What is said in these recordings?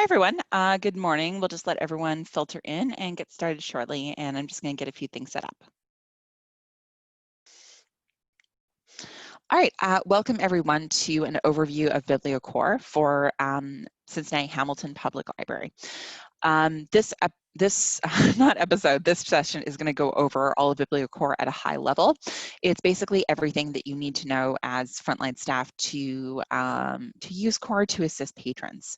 Hi, everyone. Good morning. We'll just let everyone filter in and get started shortly, and I'm just going to get a few things set up. All right, welcome everyone to an overview of BiblioCore for Cincinnati-Hamilton Public Library. This session is going to go over all of BiblioCore at a high level. It's basically everything that you need to know as frontline staff to use Core to assist patrons.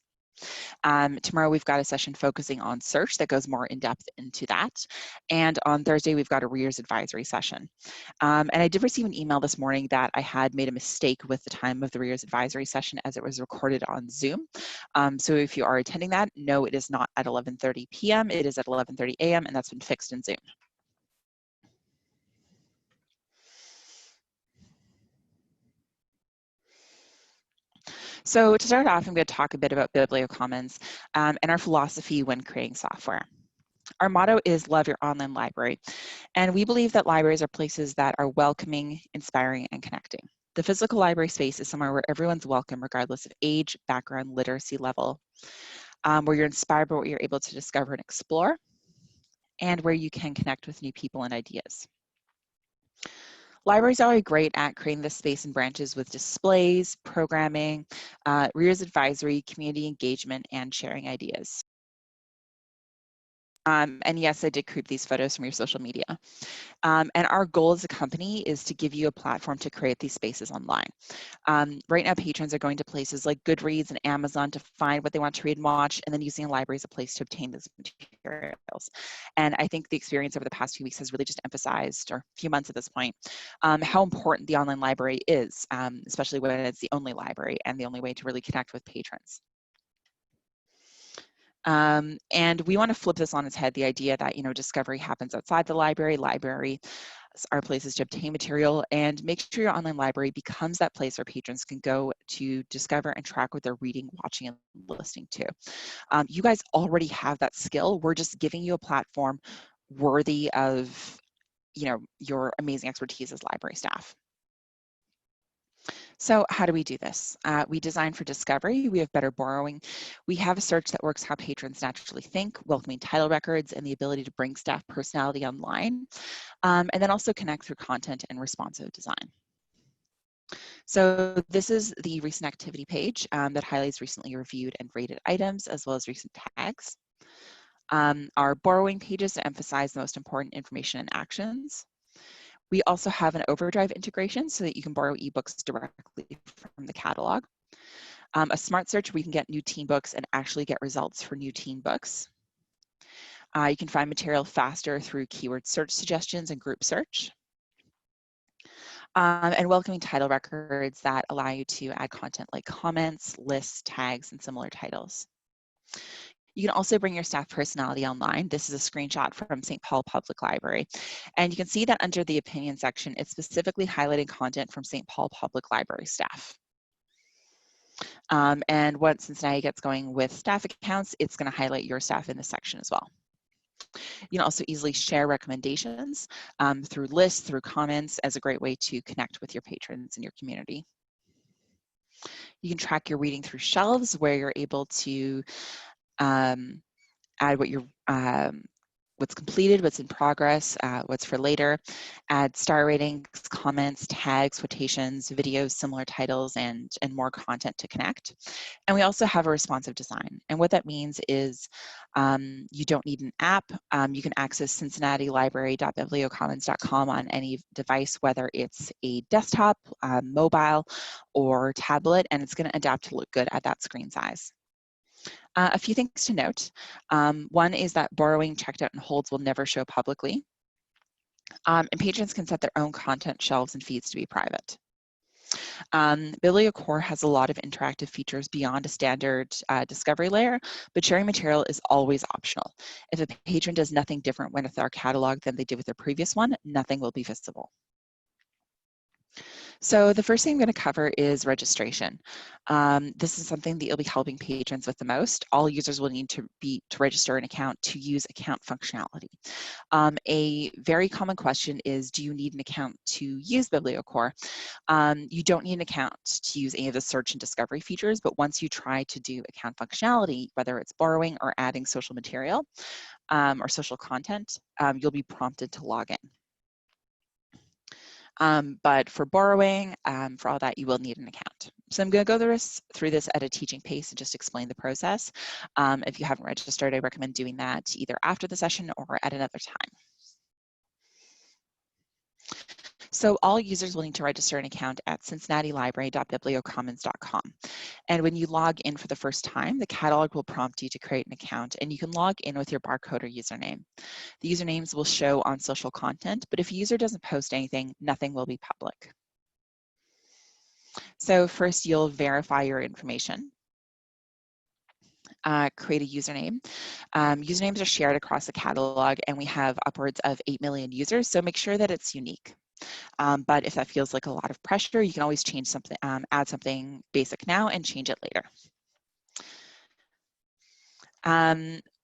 Tomorrow we've got a session focusing on search that goes more in depth into that. And on Thursday, we've got a readers advisory session. And I did receive an email this morning that I had made a mistake with the time of the readers advisory session as it was recorded on Zoom. So if you are attending that, no, it is not at 11:30 p.m. It is at 11:30 a.m. and that's been fixed in Zoom. So to start off, I'm going to talk a bit about BiblioCommons and our philosophy when creating software. Our motto is love your online library, and we believe that libraries are places that are welcoming, inspiring, and connecting. The physical library space is somewhere where everyone's welcome regardless of age, background, literacy level, where you're inspired by what you're able to discover and explore, and where you can connect with new people and ideas. Libraries are great at creating this space and branches with displays, programming, readers advisory, community engagement, and sharing ideas. And yes, I did creep these photos from your social media. And our goal as a company is to give you a platform to create these spaces online. Right now, patrons are going to places like Goodreads and Amazon to find what they want to read and watch, and then using a library as a place to obtain those materials. And I think the experience over the past few weeks has really just emphasized, or a few months at this point, how important the online library is, especially when it's the only library and the only way to really connect with patrons. And we want to flip this on its head, the idea that, discovery happens outside the library. Library are places to obtain material, and make sure your online library becomes that place where patrons can go to discover and track what they're reading, watching, and listening to. You guys already have that skill. We're just giving you a platform worthy of, your amazing expertise as library staff. So how do we do this? We design for discovery. We have better borrowing. We have a search that works how patrons naturally think, welcoming title records, and the ability to bring staff personality online, and then also connect through content and responsive design. So this is the recent activity page that highlights recently reviewed and rated items, as well as recent tags. Our borrowing pages to emphasize the most important information and actions. We also have an Overdrive integration so that you can borrow ebooks directly from the catalog. A smart search where you can get new teen books and actually get results for new teen books. You can find material faster through keyword search suggestions and group search. And welcoming title records that allow you to add content like comments, lists, tags, and similar titles. You can also bring your staff personality online. This is a screenshot from St. Paul Public Library. And you can see that under the opinion section, it's specifically highlighting content from St. Paul Public Library staff. And once Cincinnati gets going with staff accounts, it's going to highlight your staff in this section as well. You can also easily share recommendations through lists, through comments, as a great way to connect with your patrons and your community. You can track your reading through shelves where you're able to add what's completed, what's in progress, what's for later, add star ratings, comments, tags, quotations, videos, similar titles, and more content to connect. And we also have a responsive design. And what that means is you don't need an app. You can access cincinnatilibrary.bibliocommons.com on any device, whether it's a desktop, mobile, or tablet, and it's going to adapt to look good at that screen size. A few things to note. One is that borrowing, checked out, and holds will never show publicly. And patrons can set their own content shelves and feeds to be private. BiblioCore has a lot of interactive features beyond a standard discovery layer, but sharing material is always optional. If a patron does nothing different with our catalog than they did with their previous one, nothing will be visible. So the first thing I'm going to cover is registration. This is something that you'll be helping patrons with the most. All users will need to register an account to use account functionality. A very common question is, do you need an account to use BiblioCore? You don't need an account to use any of the search and discovery features, but once you try to do account functionality, whether it's borrowing or adding social material or social content, you'll be prompted to log in. But for borrowing, for all that, you will need an account. So I'm going to go through this at a teaching pace and just explain the process. If you haven't registered, I recommend doing that either after the session or at another time. So all users will need to register an account at cincinnatilibrary.bibliocommons.com. And when you log in for the first time, the catalog will prompt you to create an account, and you can log in with your barcode or username. The usernames will show on social content, but if a user doesn't post anything, nothing will be public. So first, you'll verify your information. Create a username. Usernames are shared across the catalog, and we have upwards of 8 million users, so make sure that it's unique. But if that feels like a lot of pressure, you can always change something, add something basic now and change it later.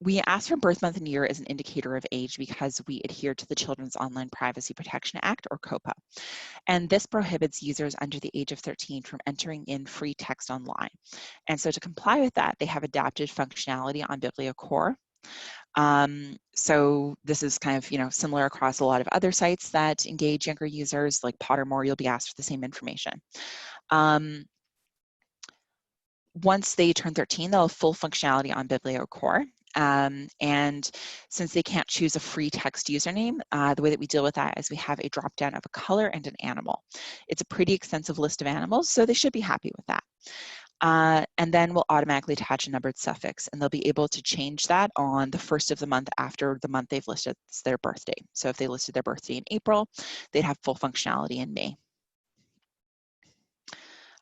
We ask for birth month and year as an indicator of age because we adhere to the Children's Online Privacy Protection Act, or COPPA. And this prohibits users under the age of 13 from entering in free text online. And so to comply with that, they have adapted functionality on BiblioCore. So this is kind of, similar across a lot of other sites that engage younger users, like Pottermore. You'll be asked for the same information. Once they turn 13, they'll have full functionality on BiblioCore. And since they can't choose a free text username, the way that we deal with that is we have a drop down of a color and an animal. It's a pretty extensive list of animals, so they should be happy with that. And then we'll automatically attach a numbered suffix, and they'll be able to change that on the first of the month after the month they've listed as their birthday. So if they listed their birthday in April, they'd have full functionality in May.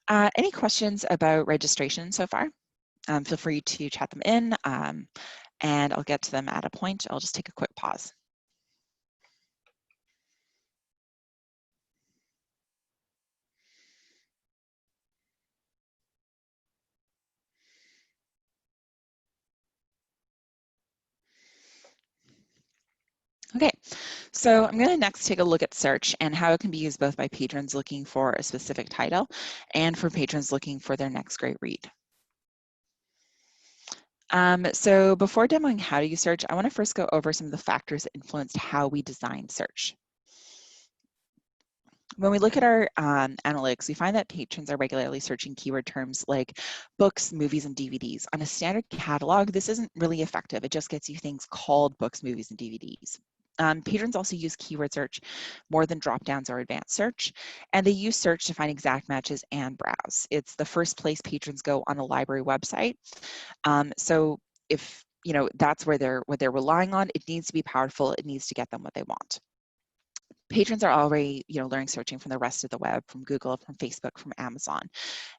Any questions about registration so far? Feel free to chat them in, and I'll get to them at a point. I'll just take a quick pause. Okay, so I'm going to next take a look at search and how it can be used both by patrons looking for a specific title and for patrons looking for their next great read. So before demoing how to use search, I want to first go over some of the factors that influenced how we design search. When we look at our analytics, we find that patrons are regularly searching keyword terms like books, movies, and DVDs. On a standard catalog, this isn't really effective. It just gets you things called books, movies, and DVDs. Patrons also use keyword search more than drop-downs or advanced search, and they use search to find exact matches and browse. It's the first place patrons go on a library website. So if that's what they're relying on, it needs to be powerful. It needs to get them what they want. Patrons are already, learning searching from the rest of the web, from Google, from Facebook, from Amazon.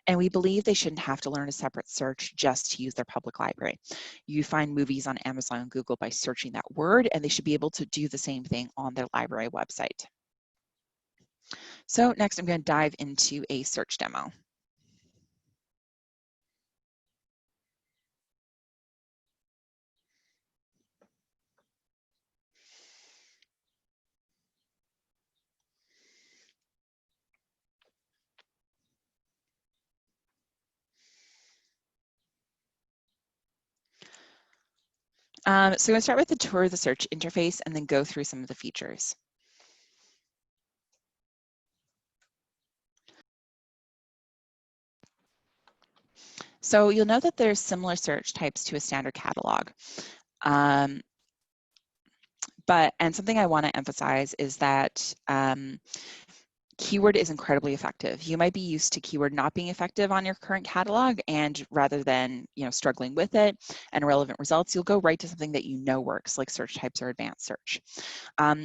And we believe they shouldn't have to learn a separate search just to use their public library. You find movies on Amazon and Google by searching that word, and they should be able to do the same thing on their library website. So next, I'm going to dive into a search demo. So I'm going to start with the tour of the search interface and then go through some of the features. So you'll know that there's similar search types to a standard catalog. And something I want to emphasize is that keyword is incredibly effective. You might be used to keyword not being effective on your current catalog, and rather than struggling with it and irrelevant results, you'll go right to something that works, like search types or advanced search.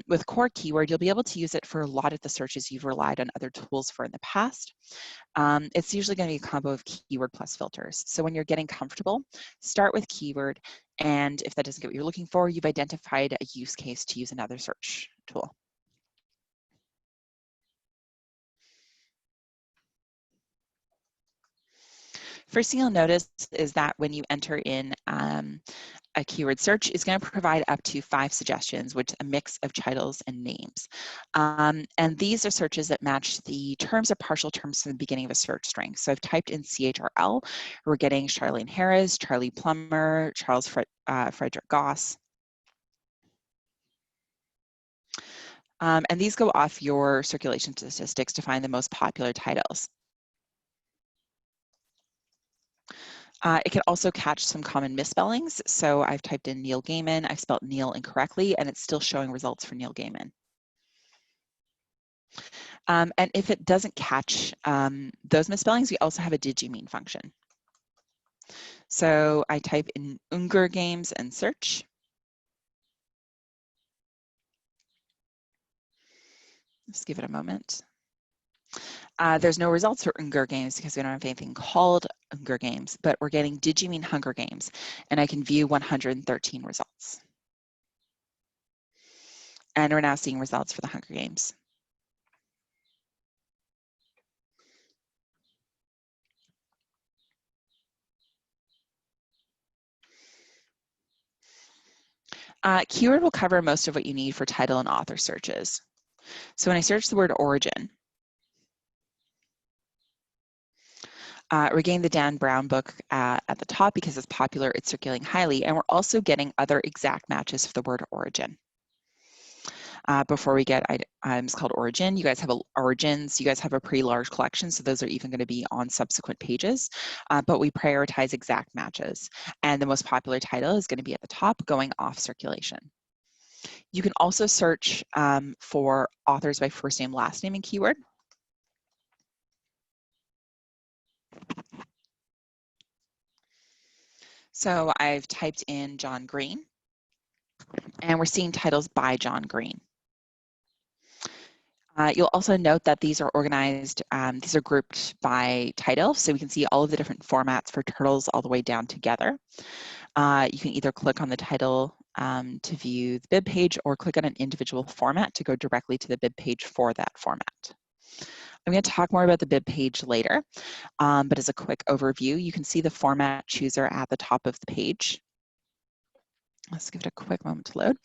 With core keyword, you'll be able to use it for a lot of the searches you've relied on other tools for in the past. It's usually going to be a combo of keyword plus filters. So when you're getting comfortable, start with keyword, and if that doesn't get what you're looking for, you've identified a use case to use another search tool. First thing you'll notice is that when you enter in a keyword search, is going to provide up to 5 suggestions, which is a mix of titles and names. And these are searches that match the terms or partial terms from the beginning of a search string. So I've typed in CHRL, we're getting Charlene Harris, Charlie Plummer, Charles Frederick Goss. And these go off your circulation statistics to find the most popular titles. It can also catch some common misspellings. So I've typed in Neil Gaiman, I've spelled Neil incorrectly, and it's still showing results for Neil Gaiman. And if it doesn't catch those misspellings, we also have a digimean function. So I type in Unger Games and search. Just give it a moment. There's no results for Unger Games because we don't have anything called Unger Games, but we're getting digimean Hunger Games, and I can view 113 results. And we're now seeing results for the Hunger Games. Keyword will cover most of what you need for title and author searches. So when I search the word origin, we're getting the Dan Brown book at the top because it's popular, it's circulating highly, and we're also getting other exact matches for the word origin. Before we get items called origin, you guys have origins, you guys have a pretty large collection, so those are even going to be on subsequent pages, but we prioritize exact matches, and the most popular title is going to be at the top going off circulation. You can also search for authors by first name, last name, and keyword. So I've typed in John Green, and we're seeing titles by John Green. You'll also note that these are organized, these are grouped by title, so we can see all of the different formats for turtles all the way down together. You can either click on the title to view the bib page or click on an individual format to go directly to the bib page for that format. I'm going to talk more about the bib page later, but as a quick overview, you can see the format chooser at the top of the page. Let's give it a quick moment to load.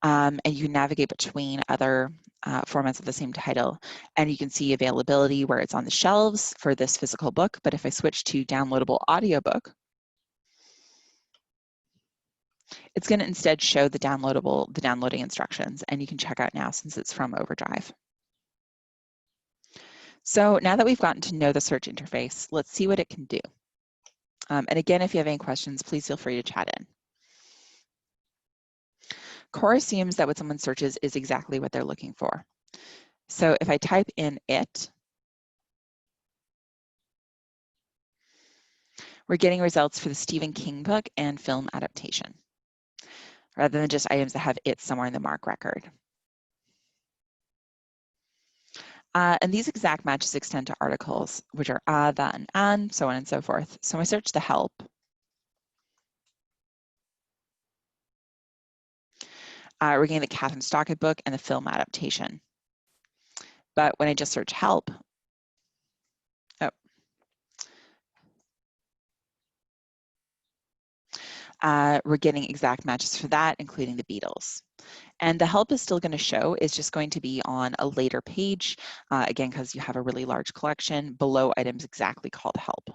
And you can navigate between other formats of the same title. And you can see availability where it's on the shelves for this physical book. But if I switch to downloadable audiobook, it's going to instead show the downloading instructions. And you can check out now since it's from Overdrive. So now that we've gotten to know the search interface, let's see what it can do. And again, if you have any questions, please feel free to chat in. Core assumes that what someone searches is exactly what they're looking for. So if I type in it, we're getting results for the Stephen King book and film adaptation, rather than just items that have it somewhere in the MARC record. And these exact matches extend to articles, which are the, and, so on and so forth. So when I search the help, we're getting the Catherine Stockett book and the film adaptation. But when I just search help, we're getting exact matches for that, including the Beatles. And the help is still going to show, it's just going to be on a later page, again, because you have a really large collection below items exactly called help.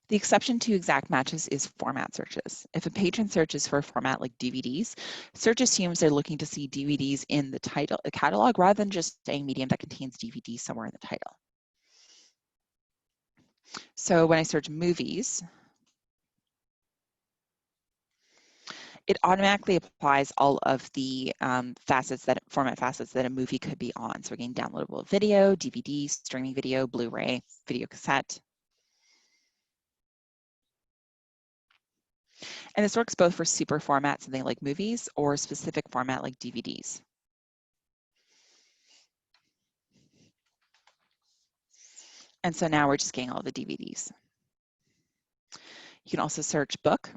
The exception to exact matches is format searches. If a patron searches for a format like DVDs, search assumes they're looking to see DVDs in the catalog rather than just a medium that contains DVD somewhere in the title. So when I search movies, it automatically applies all of the format facets that a movie could be on. So we're getting downloadable video, DVD, streaming video, Blu-ray, video cassette. And this works both for super format, something like movies, or a specific format like DVDs. And so now we're just getting all the DVDs. You can also search book.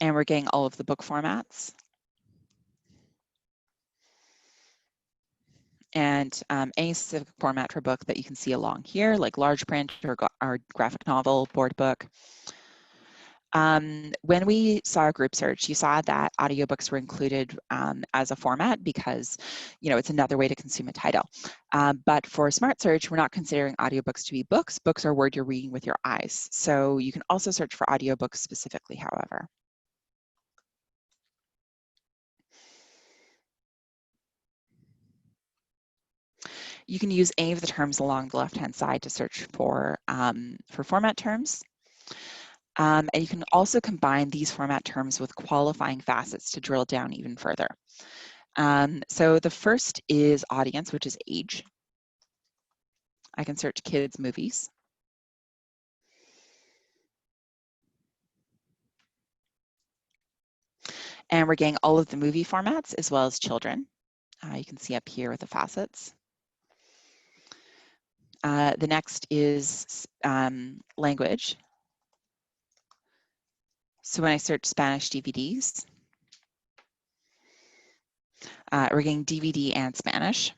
And we're getting all of the book formats. and any specific format for book that you can see along here, like large print or graphic novel, board book. When we saw a group search, you saw that audiobooks were included as a format because, it's another way to consume a title. But for Smart Search, we're not considering audiobooks to be books. Books are word you're reading with your eyes. So you can also search for audiobooks specifically, however. You can use any of the terms along the left-hand side to search for format terms. And you can also combine these format terms with qualifying facets to drill down even further. So the first is audience, which is age. I can search kids movies. And we're getting all of the movie formats as well as children. You can see up here with the facets. The next is language. So when I search Spanish DVDs, we're getting DVD and Spanish.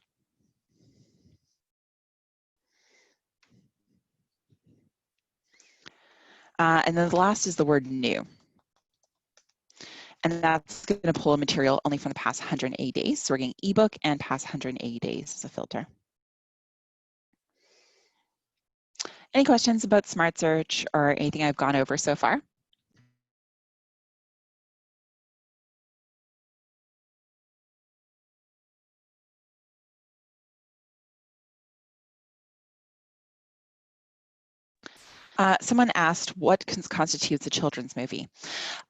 And then the last is the word new. And that's going to pull a material only from the past 180 days. So we're getting ebook and past 180 days as a filter. Any questions about Smart Search or anything I've gone over so far? Someone asked, what constitutes a children's movie?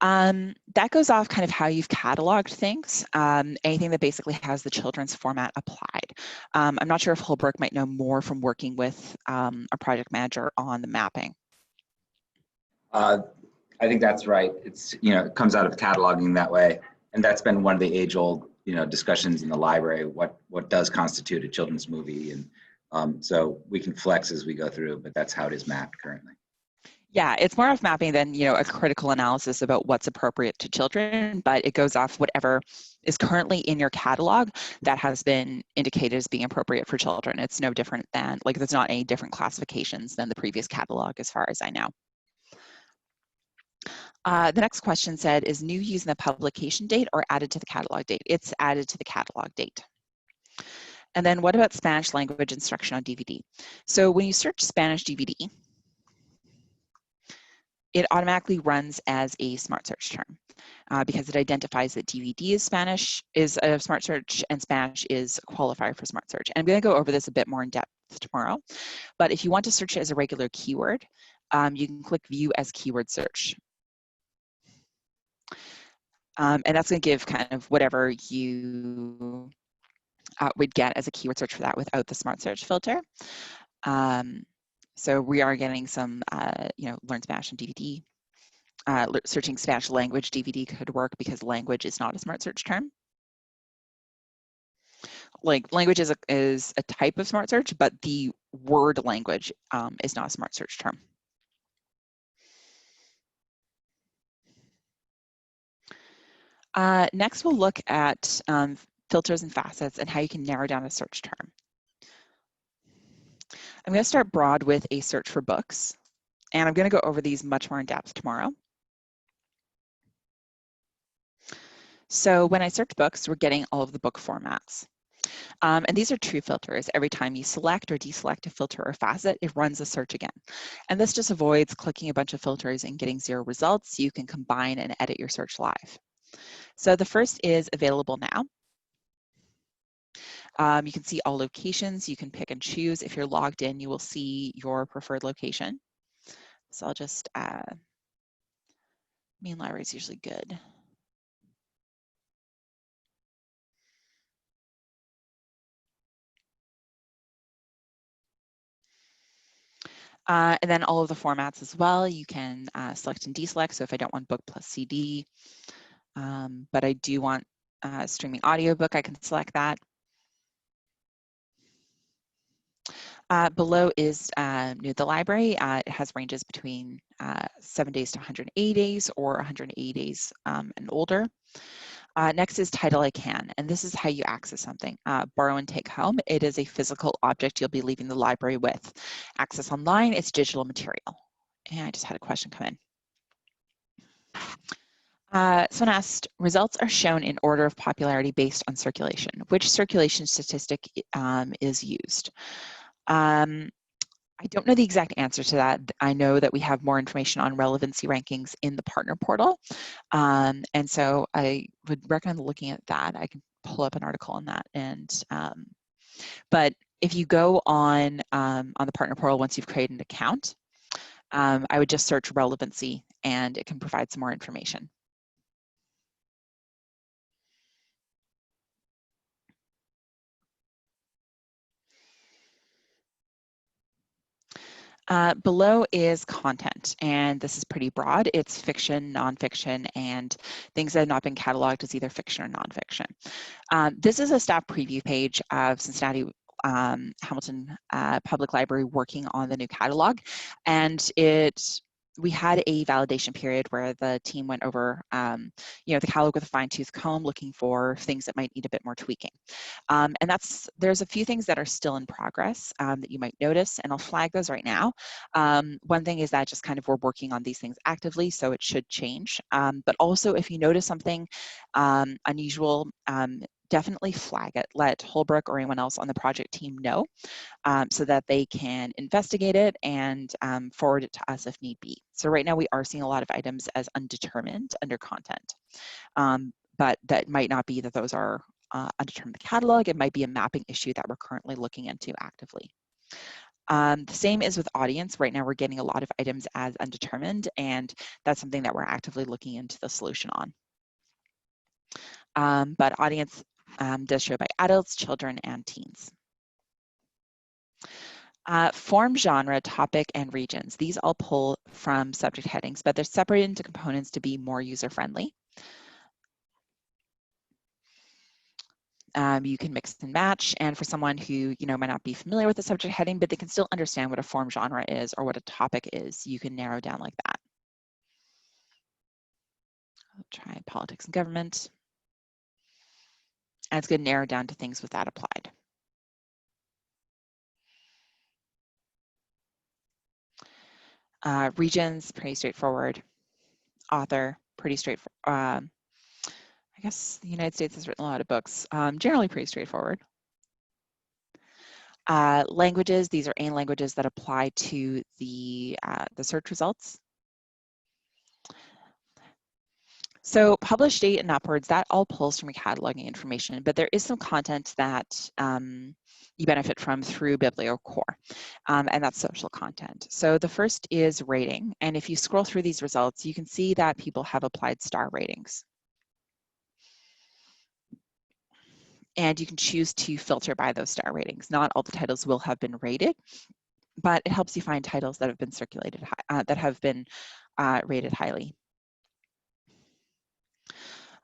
That goes off kind of how you've cataloged things, anything that basically has the children's format applied. I'm not sure if Holbrook might know more from working with a project manager on the mapping. I think that's right. It's, it comes out of cataloging that way. And that's been one of the age-old, discussions in the library, what does constitute a children's movie. And so we can flex as we go through, but that's how it is mapped currently. Yeah, it's more of mapping than, a critical analysis about what's appropriate to children, but it goes off whatever is currently in your catalog that has been indicated as being appropriate for children. It's no different than, there's not any different classifications than the previous catalog as far as I know. The next question said, is new using the publication date or added to the catalog date? It's added to the catalog date. And then what about Spanish language instruction on DVD? So when you search Spanish DVD, it automatically runs as a Smart Search term because it identifies that DVD is a Smart Search and Spanish is a qualifier for Smart Search. And I'm going to go over this a bit more in depth tomorrow. But if you want to search it as a regular keyword, you can click View as Keyword Search. And that's going to give kind of whatever you would get as a keyword search for that without the Smart Search filter. So we are getting some, learn Spanish on DVD. Searching Spanish language DVD could work because language is not a Smart Search term. Language is a type of Smart Search, but the word language is not a Smart Search term. Next, we'll look at filters and facets and how you can narrow down a search term. I'm going to start broad with a search for books, and I'm going to go over these much more in depth tomorrow. So when I search books, we're getting all of the book formats. And these are true filters. Every time you select or deselect a filter or facet, it runs a search again. And this just avoids clicking a bunch of filters and getting 0 results. You can combine and edit your search live. So the first is available now. You can see all locations. You can pick and choose. If you're logged in, you will see your preferred location. So I'll just, main library is usually good. And then all of the formats as well. You can select and deselect. So if I don't want book plus CD, but I do want streaming audiobook, I can select that. Below is the library. It has ranges between 7 days to 180 days or 180 days and older. Next is Title I Can, and this is how you access something. Borrow and take home. It is a physical object you'll be leaving the library with. Access online, it's digital material. And I just had a question come in. Someone asked, results are shown in order of popularity based on circulation. Which circulation statistic is used? I don't know the exact answer to that. I know that we have more information on relevancy rankings in the partner portal. And so I would recommend looking at that. I can pull up an article on that. And but if you go on the partner portal, once you've created an account, I would just search relevancy and it can provide some more information. Below is content, and this is pretty broad. It's fiction, nonfiction, and things that have not been cataloged as either fiction or nonfiction. This is a staff preview page of Cincinnati-Hamilton Public Library working on the new catalog, and we had a validation period where the team went over the catalog with a fine-tooth comb looking for things that might need a bit more tweaking. And there's a few things that are still in progress that you might notice, and I'll flag those right now. One thing is that just kind of we're working on these things actively, so it should change. But also if you notice something unusual, definitely flag it. Let Holbrook or anyone else on the project team know so that they can investigate it and forward it to us if need be. So right now we are seeing a lot of items as undetermined under content, but that might not be that those are undetermined catalog. It might be a mapping issue that we're currently looking into actively. The same is with audience. Right now we're getting a lot of items as undetermined, and that's something that we're actively looking into the solution on. But audience does show by adults, children, and teens. Form, genre, topic, and regions. These all pull from subject headings, but they're separated into components to be more user-friendly. You can mix and match, and for someone who might not be familiar with the subject heading, but they can still understand what a form genre is or what a topic is, you can narrow down like that. I'll try politics and government. And it's going to narrow down to things with that applied. Regions, pretty straightforward. Author, pretty straightforward. I guess the United States has written a lot of books, generally pretty straightforward. Languages, these are AIM languages that apply to the search results. So published date and upwards, that all pulls from your cataloging information, but there is some content that you benefit from through BiblioCore, and that's social content. So the first is rating, and if you scroll through these results, you can see that people have applied star ratings. And you can choose to filter by those star ratings. Not all the titles will have been rated, but it helps you find titles that have been circulated, that have been rated highly.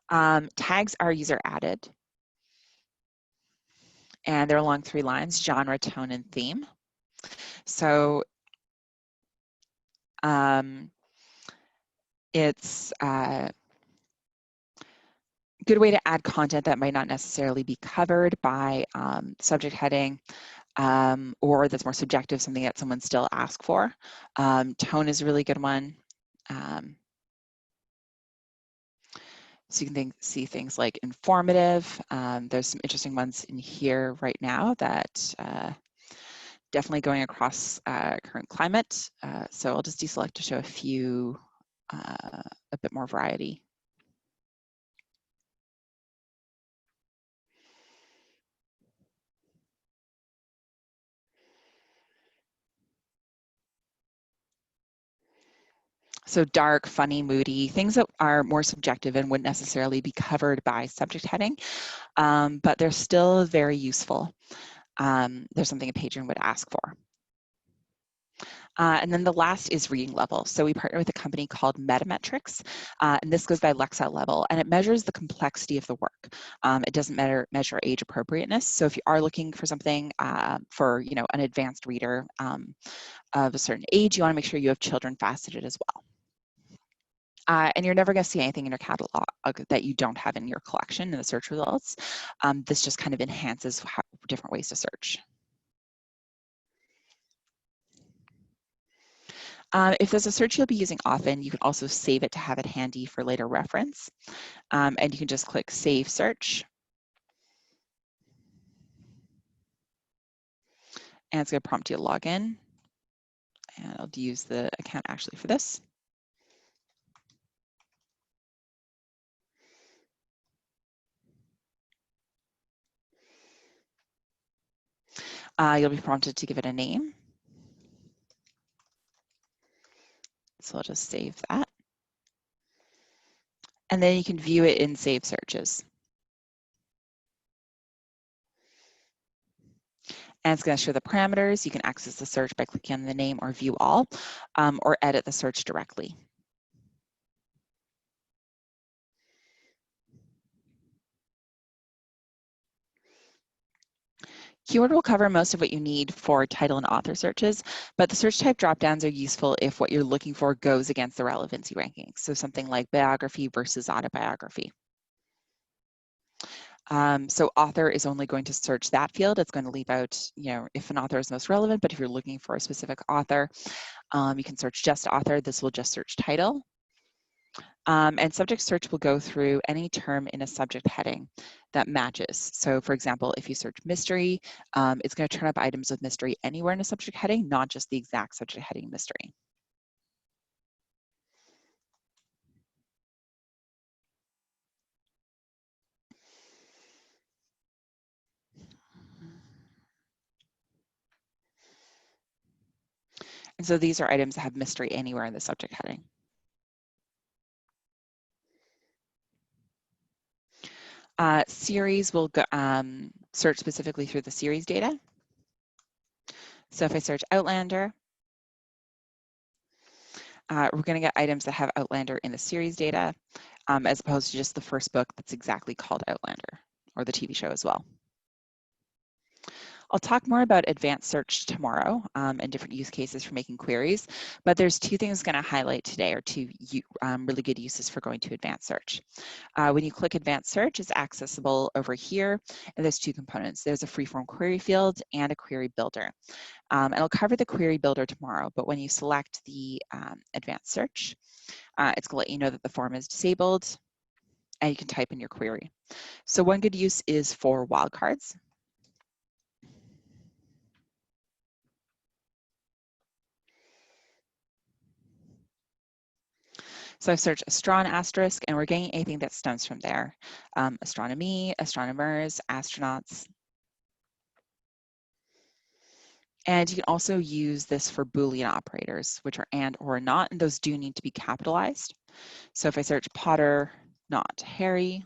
Tags are user added, and they're along 3 lines: genre, tone, and theme. So it's a good way to add content that might not necessarily be covered by subject heading, or that's more subjective, something that someone still asks for. Tone is a really good one. So you can see things like informative. There's some interesting ones in here right now that definitely going across current climate. So I'll just deselect to show a few, a bit more variety. So dark, funny, moody, things that are more subjective and wouldn't necessarily be covered by subject heading, but they're still very useful. There's something a patron would ask for. And then the last is reading level. So we partner with a company called Metametrics, and this goes by Lexile level, and it measures the complexity of the work. It doesn't measure age appropriateness. So if you are looking for something for an advanced reader of a certain age, you want to make sure you have children faceted as well. And you're never going to see anything in your catalog that you don't have in your collection in the search results. This just kind of enhances different ways to search. If there's a search you'll be using often, you can also save it to have it handy for later reference. And you can just click Save Search. And it's going to prompt you to log in. And I'll use the account actually for this. You'll be prompted to give it a name. So I'll just save that. And then you can view it in Save Searches. And it's going to show the parameters. You can access the search by clicking on the name or view all, or edit the search directly. Keyword will cover most of what you need for title and author searches, but the search type dropdowns are useful if what you're looking for goes against the relevancy rankings. So something like biography versus autobiography. So author is only going to search that field. It's going to leave out, if an author is most relevant, but if you're looking for a specific author, you can search just author. This will just search title. And subject search will go through any term in a subject heading that matches. So for example, if you search mystery, it's going to turn up items of mystery anywhere in a subject heading, not just the exact subject heading mystery. And so these are items that have mystery anywhere in the subject heading. Series will go, search specifically through the series data. So if I search Outlander, we're going to get items that have Outlander in the series data, as opposed to just the first book that's exactly called Outlander, or the TV show as well. I'll talk more about advanced search tomorrow and different use cases for making queries, but there's two things I'm going to highlight today, or two really good uses for going to advanced search. When you click advanced search, it's accessible over here, and there's two components. There's a freeform query field and a query builder. And I'll cover the query builder tomorrow, but when you select the advanced search, it's going to let you know that the form is disabled, and you can type in your query. So one good use is for wildcards. So I've searched Astron asterisk, and we're getting anything that stems from there. Astronomy, astronomers, astronauts. And you can also use this for Boolean operators, which are and or not, and those do need to be capitalized. So if I search Potter, not Harry,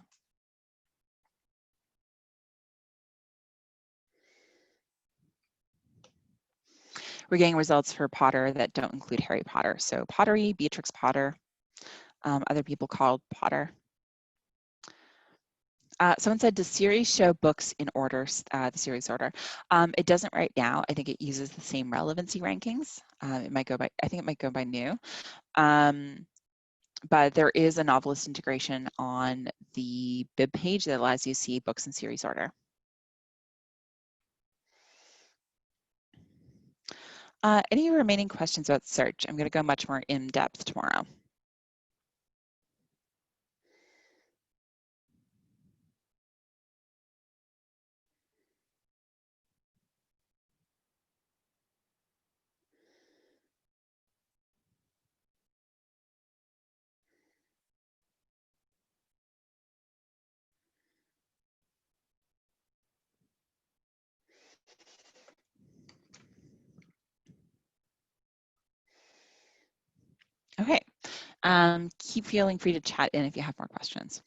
we're getting results for Potter that don't include Harry Potter. So pottery, Beatrix Potter, other people called Potter. Someone said, does Siri show books in order, the series order? It doesn't right now. I think it uses the same relevancy rankings. It might go by, I think it might go by new. But there is a novelist integration on the bib page that allows you to see books in series order. Any remaining questions about search? I'm going to go much more in depth tomorrow. Okay, keep feeling free to chat in if you have more questions.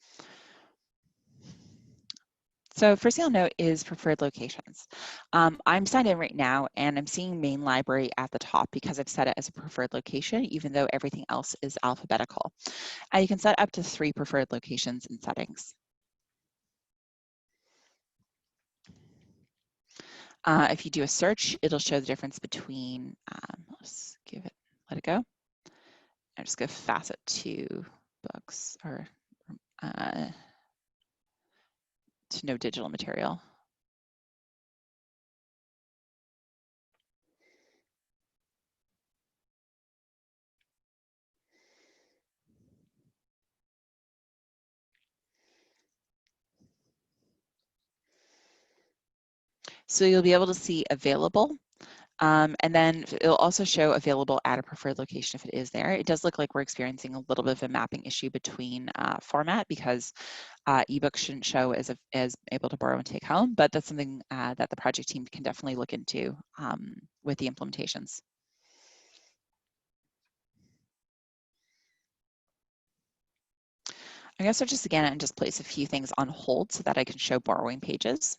So first thing I'll note is preferred locations. I'm signed in right now and I'm seeing main library at the top because I've set it as a preferred location, even though everything else is alphabetical. And you can set up to 3 preferred locations in settings. If you do a search, it'll show the difference between, let's let it go. I'm just gonna facet to books or to no digital material. So you'll be able to see available, and then it'll also show available at a preferred location if it is there. It does look like we're experiencing a little bit of a mapping issue between format because ebooks shouldn't show as able to borrow and take home, but that's something that the project team can definitely look into with the implementations. I'm gonna start just again and just place a few things on hold so that I can show borrowing pages.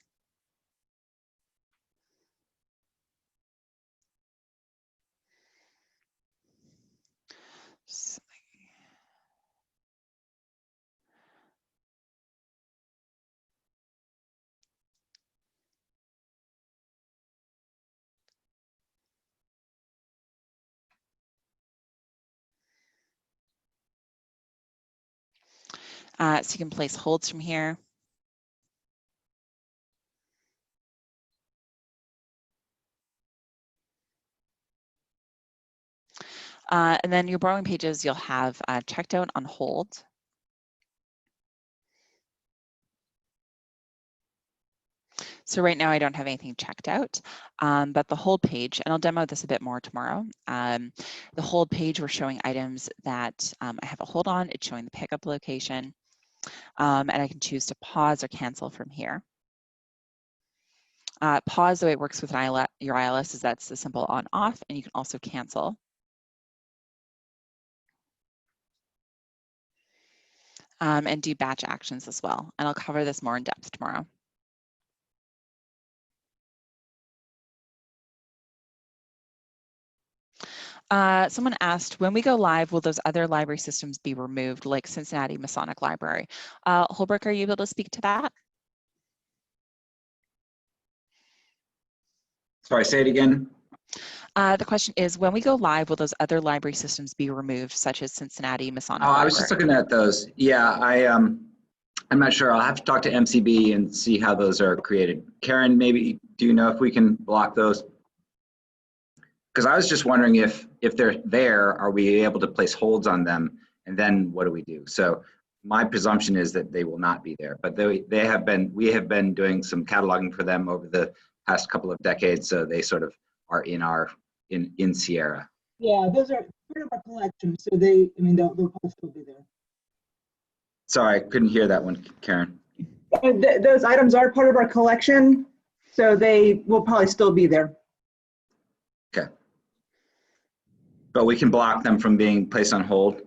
So you can place holds from here. And then your borrowing pages, you'll have checked out, on hold. So right now I don't have anything checked out, but the hold page, and I'll demo this a bit more tomorrow. The hold page, we're showing items that I have a hold on. It's showing the pickup location, and I can choose to pause or cancel from here. Pause, the way it works with your ILS is that's the simple on off, and you can also cancel. And do batch actions as well. And I'll cover this more in depth tomorrow. Someone asked, when we go live, will those other library systems be removed, like Cincinnati Masonic Library? Holbrook, are you able to speak to that? Sorry, say it again. The question is, when we go live, will those other library systems be removed, such as Cincinnati Masonic Library? I was just looking at those. Yeah, I'm not sure. I'll have to talk to MCB and see how those are created. Karen, maybe do you know if we can block those? Because I was just wondering if they're there, are we able to place holds on them, and then what do we do? So my presumption is that they will not be there, but we have been doing some cataloging for them over the past couple of decades, so they sort of are in Sierra. Yeah, those are part of our collection, so they'll still be there. Sorry, I couldn't hear that one, Karen. Those items are part of our collection, so they will probably still be there. Okay. But we can block them from being placed on hold?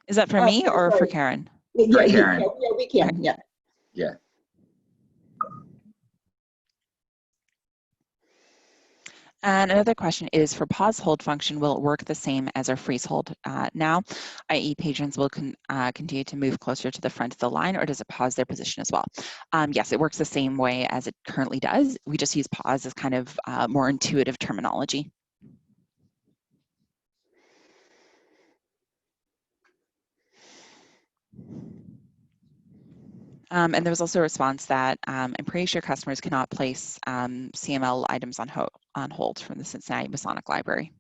Is that for me or for Karen? For Karen. Yeah, we can, okay. Yeah. Yeah. And another question is, for pause hold function, will it work the same as our freeze hold now, i.e. patrons will continue to move closer to the front of the line, or does it pause their position as well? Yes, it works the same way as it currently does. We just use pause as kind of more intuitive terminology. And there was also a response that I'm pretty sure customers cannot place CML items on hold from the Cincinnati Masonic Library.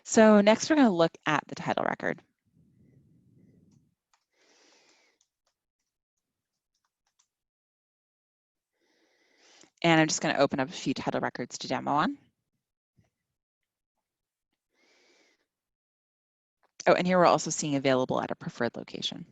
So next we're going to look at the title record. And I'm just going to open up a few title records to demo on. Oh, and here we're also seeing available at a preferred location.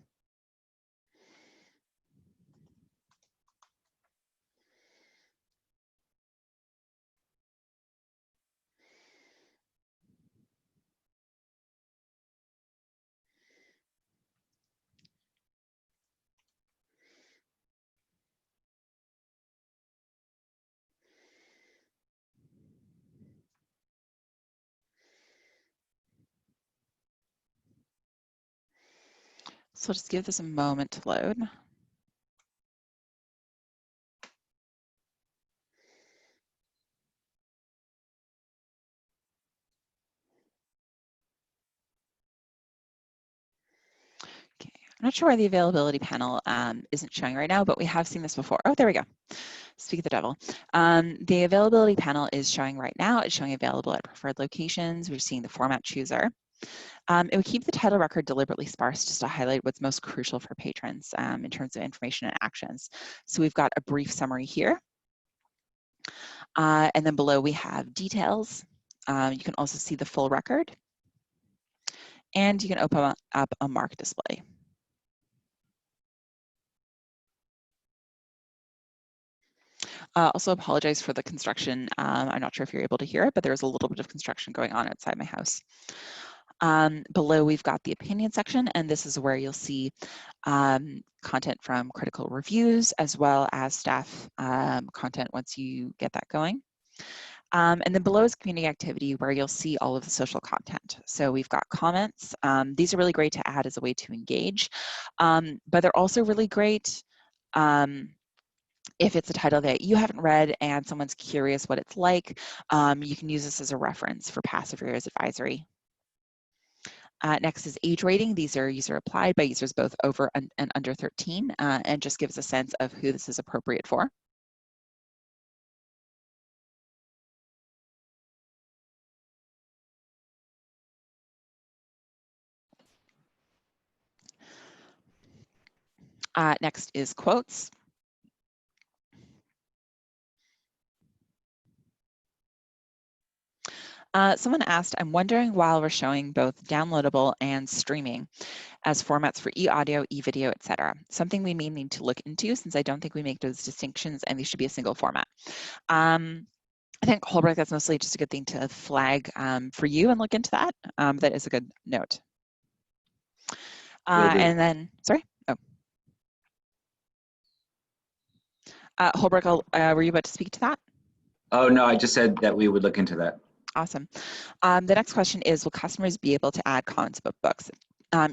So just give this a moment to load. not sure why the availability panel isn't showing right now, but we have seen this before. Oh, there we go. Speak of the devil. The availability panel is showing right now. It's showing available at preferred locations. We're seeing the format chooser. It would keep the title record deliberately sparse just to highlight what's most crucial for patrons in terms of information and actions. So we've got a brief summary here. And then below we have details. You can also see the full record. And you can open up a mark display. Also apologize for the construction. I'm not sure if you're able to hear it, but there's a little bit of construction going on outside my house. Below we've got the opinion section, and this is where you'll see content from critical reviews as well as staff content once you get that going. And then below is community activity, where you'll see all of the social content. So we've got comments. These are really great to add as a way to engage, but they're also really great if it's a title that you haven't read and someone's curious what it's like. You can use this as a reference for passive readers advisory. Next is age rating. These are user applied by users both over and under 13, and just gives a sense of who this is appropriate for. Next is quotes. Someone asked, I'm wondering while we're showing both downloadable and streaming as formats for e-audio, e-video, etc. Something we may need to look into since I don't think we make those distinctions and these should be a single format. I think Holbrook, that's mostly just a good thing to flag for you and look into that. That is a good note. And then, sorry? Oh. Holbrook, were you about to speak to that? Oh, no, I just said that we would look into that. Awesome. The next question is, will customers be able to add comments about books?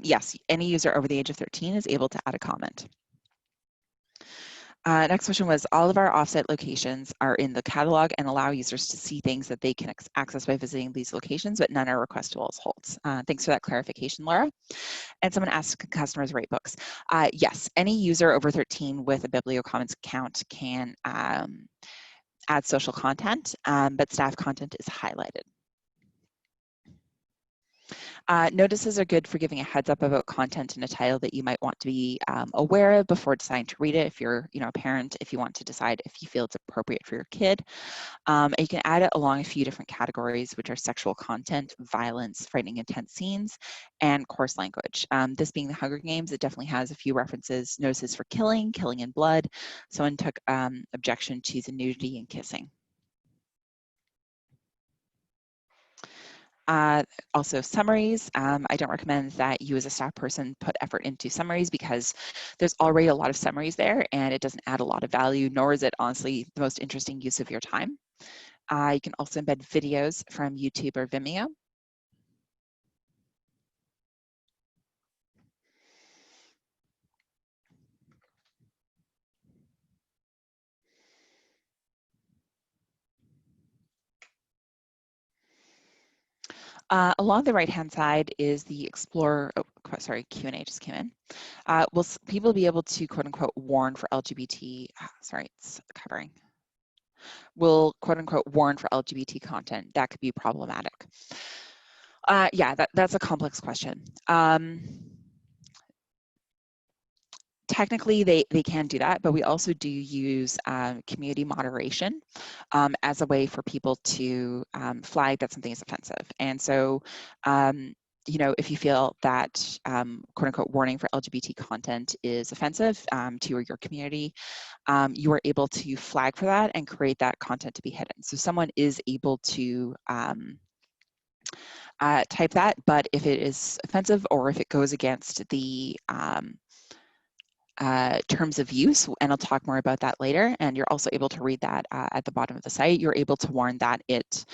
Yes, any user over the age of 13 is able to add a comment. Next question was, all of our offsite locations are in the catalog and allow users to see things that they can access by visiting these locations, but none are requestable as holds. Thanks for that clarification, Laura. And someone asked, can customers rate books? Yes, any user over 13 with a BiblioCommons account can add social content, but staff content is highlighted. Notices are good for giving a heads up about content in a title that you might want to be aware of before deciding to read it. If you're a parent, if you want to decide if you feel it's appropriate for your kid. And you can add it along a few different categories, which are sexual content, violence, frightening intense scenes, and coarse language. This being the Hunger Games, it definitely has a few references, notices for killing and blood. Someone took objection to the nudity and kissing. Also summaries. I don't recommend that you as a staff person put effort into summaries because there's already a lot of summaries there and it doesn't add a lot of value, nor is it honestly the most interesting use of your time. You can also embed videos from YouTube or Vimeo. Along the right-hand side is the Explore, sorry, Q&A just came in. Will people be able to, quote unquote, warn for LGBT, sorry, it's covering. Will, quote unquote, warn for LGBT content? That could be problematic. Yeah, that's a complex question. Technically, they can do that, but we also do use community moderation as a way for people to flag that something is offensive. And so, if you feel that quote unquote warning for LGBT content is offensive to your community, you are able to flag for that and create that content to be hidden. So someone is able to type that, but if it is offensive or if it goes against the terms of use, and I'll talk more about that later, and you're also able to read that at the bottom of the site, you're able to warn that it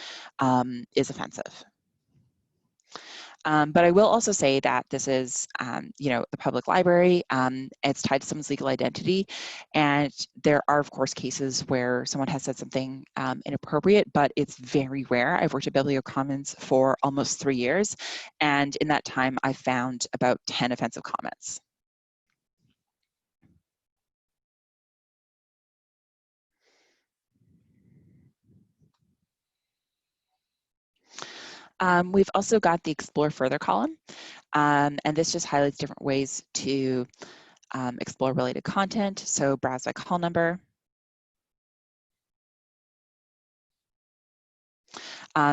is offensive. But I will also say that this is, the public library. It's tied to someone's legal identity, and there are, of course, cases where someone has said something inappropriate, but it's very rare. I've worked at BiblioCommons for almost 3 years, and in that time, I found about 10 offensive comments. We've also got the Explore Further column, and this just highlights different ways to explore related content. So browse by call number.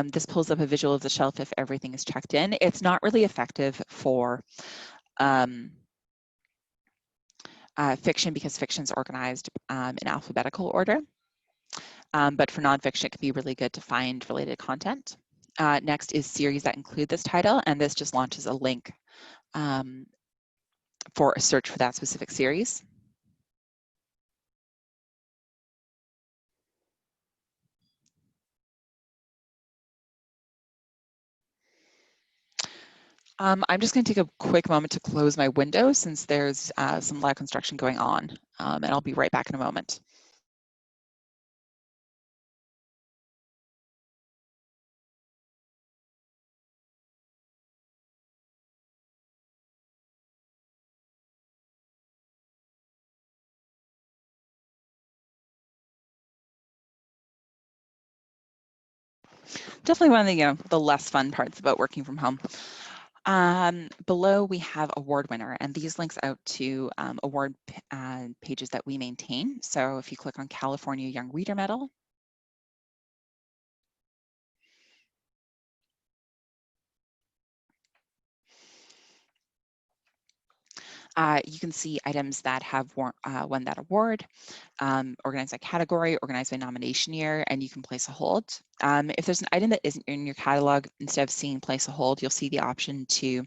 This pulls up a visual of the shelf if everything is checked in. It's not really effective for fiction because fiction is organized in alphabetical order. But for nonfiction, it can be really good to find related content. Next is series that include this title, and this just launches a link for a search for that specific series. I'm just going to take a quick moment to close my window since there's some live construction going on, and I'll be right back in a moment. Definitely one of the less fun parts about working from home. Below we have award winner, and these links out to award pages that we maintain. So if you click on California Young Reader Medal, you can see items that have won that award, organized by category, organized by nomination year, and you can place a hold. If there's an item that isn't in your catalog, instead of seeing place a hold, you'll see the option to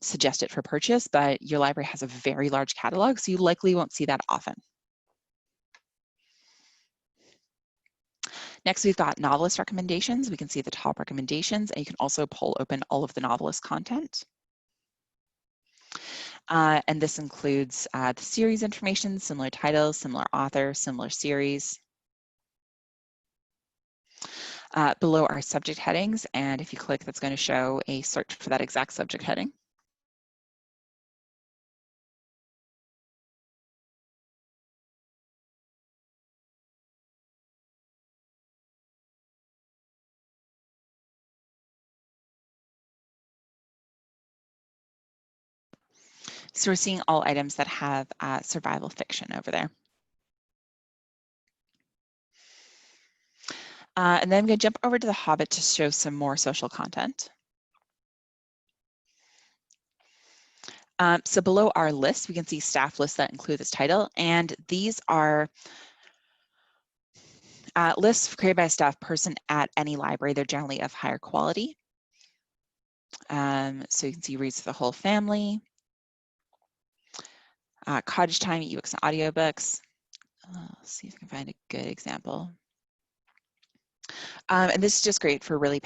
suggest it for purchase, but your library has a very large catalog, so you likely won't see that often. Next, we've got novelist recommendations. We can see the top recommendations, and you can also pull open all of the novelist content. And this includes the series information, similar titles, similar author, similar series. Below are subject headings, and if you click, that's going to show a search for that exact subject heading. So we're seeing all items that have survival fiction over there. And then I'm going to jump over to The Hobbit to show some more social content. So below our list, we can see staff lists that include this title, and these are lists created by a staff person at any library. They're generally of higher quality. So you can see reads for the whole family, cottage time, ebooks and audiobooks. Let's see if I can find a good example. And this is just great for really